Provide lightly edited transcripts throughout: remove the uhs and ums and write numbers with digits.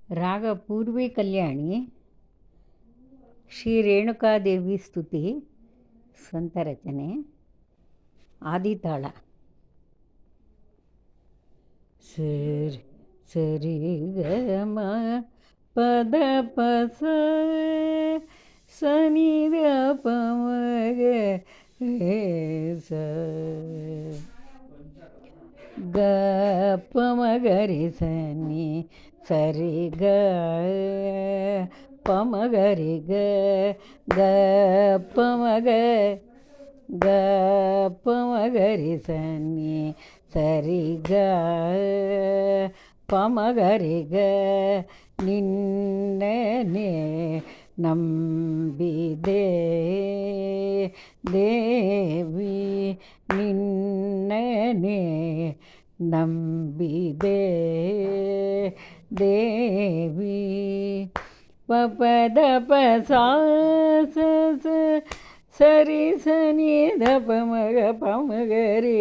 ರಾಗ ಪೂರ್ವಿ ಕಲ್ಯಾಣಿ, ಶ್ರೀ ರೇಣುಕಾದೇವಿ ಸ್ತುತಿ, ಸ್ವಂತ ರಚನೆ, ಆದಿತಾಳ. ಸರಿ ಸರಿ ಗ ಮ ಪದ ಪ ಸನಿ ದ ಪ ಮ ಗ ಸ ಗ ಪ ಮ ಗ ರಿ ಸನಿ ಸರಿ ಗ ಪ ಮ ಗ ರಿ ಗ ಗ ಪ ಮ ಗ ಗ ಪ ಮ ಗ ರಿ ಸನಿ ಸರಿ ಗ ಪ ಮ ಗ ರಿ ಗ ನಿನ್ನನೆ ನಂಬಿದೆ ದೇವಿ, ನಿನ್ನನೆ ನಂಬಿದೆ ದೇವಿ. ಪ ಪ ದ ಪ ಸಾ ಸ ಸರಿ ಸನಿ ದ ಪ ಮ ಗ ಪ ಮ ಗ ರಿ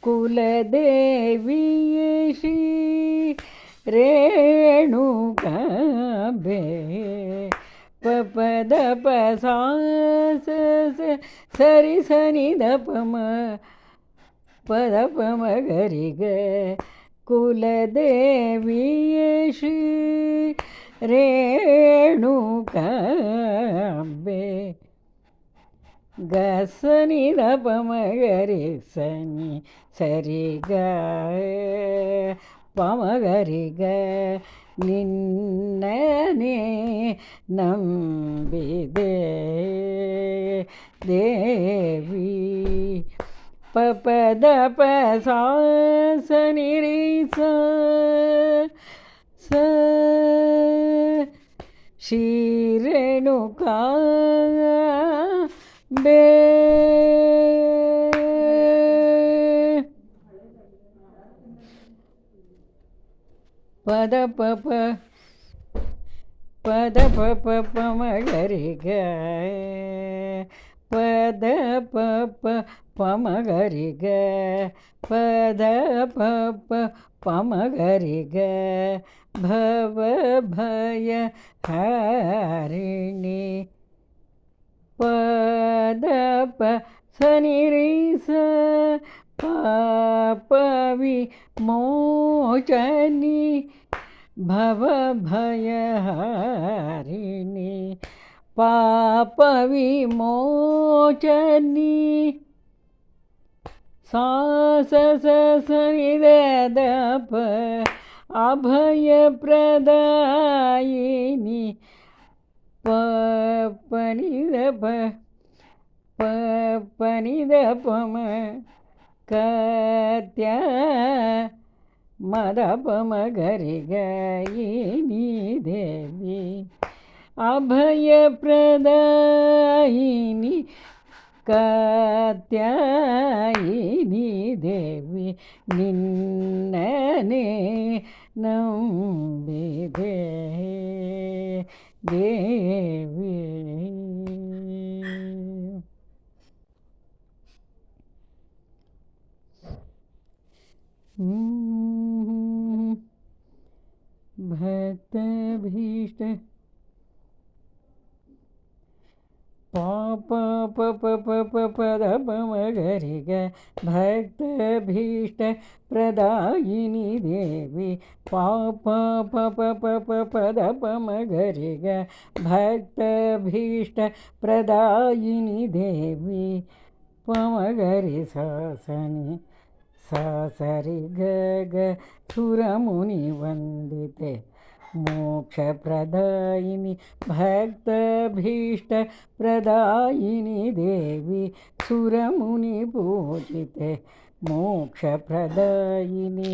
ಕುಲದೇವಿಯೇ ಶ್ರೀ ರೇಣುಕಾಂಬೆ. ಪ ಪ ದ ಪ ಸಾ ಸರಿ ಸನಿ ದ ಪ ಮ ಪ ದ ಪ ಮ ಗ ರಿ ಗ ಕುಲದೇವಿಯೇ ಶ್ರೀ ರೇಣುಕಾಂಬೆ. ಗ ಸನಿ ದ ಪ ಮ ಗ ರಿ ಸನಿ ಸರಿ ಗ ಪ ಮ ಗ ರಿ ಗ ನಿನ್ನನೆ ನಂಬಿದೆ ದೇವಿ. ಪ ಪ ದ ಪ ಸಾ ಸನಿ ರಿ ಸ ಶ್ರೀ ರೇಣುಕಾಂಬೆ. ಪದ ಪ ಪ ಪದ ಪ ಪ ಪ ಮ ಗ ರಿ ಗ ಪದ ಪ ಪ ಪ ಮ ಗ ರಿ ಗ ಪದ ಪ ಪ ಪ ಮ ಗ ರಿ ಗ ಭವ ಭಯ ಹಾರಿಣಿ. ಪದ ಪ ಸನಿ ರಿ ಸ ಪಾಪ ವಿಮೋಚನಿ ಭವ ಭಯ ಹಾರಿಣಿ. ಪಾಪ ವಿಮೋಚನಿ ಸಾ ಸ ಸ ಸನಿ ದ ದ ಪ ಅಭಯ ಪ್ರದಾಯಿನಿ. ಪ ಪ ನಿ ದ ಪ ಪ ಪ ನಿ ದ ಪ ಮ ಕ ತ್ಯ ಮ ದ ಪ ಮ ಗ ರಿ ಗ ಇ ನಿ ದೇವಿ. ಅಭಯ ಪ್ರದಾಯಿನಿ ಕಾತ್ಯಾಯಿನಿ ದೇವಿ, ನಿನ್ನನೆ ನಂಬಿದೆ ದೇವಿ. ಭಕ್ತಭೀಷ್ಟ ಪಾಪ ಪ ಪ ಪ ಪ ಪದ ಪ ಮ ಗ ರಿ ಗ ಭಕ್ತಭೀಷ್ಟ ಪ್ರದಾಯಿನಿ ದೇವಿ. ಪಾಪ ಪ ಪ ಪ ಪ ಪದ ಪ ಮ ಗ ರಿ ಗ ಭಕ್ತಭೀಷ್ಟ ಪ್ರದಾಯಿನಿ ದೇವಿ. ಪ ಮ ಗ ರಿ ಸ ಸನಿ ಸ ಸರಿ ಗ ಗ ಸುರಮುನಿ ವಂದಿತೆ ಮೋಕ್ಷ ಪ್ರದಾಯಿನಿ ಭಕ್ತಭೀಷ್ಟ ಪ್ರದಾಯಿನಿ ದೇವಿ. ಸುರಮುನಿ ಪೂಜಿತೆ ಮೋಕ್ಷ ಪ್ರದಾಯಿನಿ.